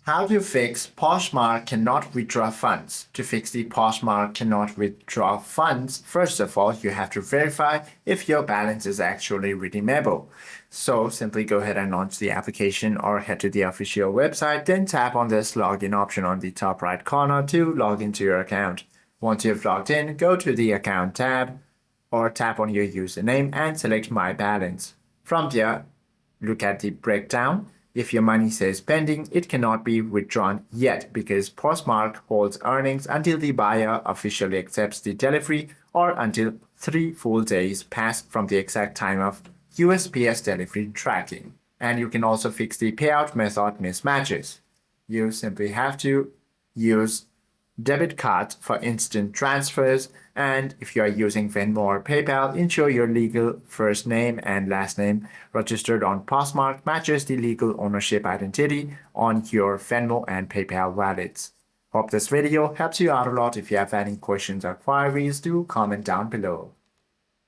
How to fix Poshmark cannot withdraw funds. To fix the Poshmark cannot withdraw funds, first of all, you have to verify if your balance is actually redeemable. So simply go ahead and launch the application or head to the official website, then tap on this login option on the top right corner to log into your account. Once you've logged in, go to the account tab or tap on your username and select My Balance. From there, look at the breakdown. If your money says pending, it cannot be withdrawn yet because Postmark holds earnings until the buyer officially accepts the delivery or until 3 full days pass from the exact time of USPS delivery tracking. And you can also fix the payout method mismatches. You simply have to use debit cards for instant transfers, and if you are using Venmo or PayPal, ensure your legal first name and last name registered on Postmark matches the legal ownership identity on your Venmo and PayPal wallets. Hope this video helps you out a lot. If you have any questions or queries, do comment down below.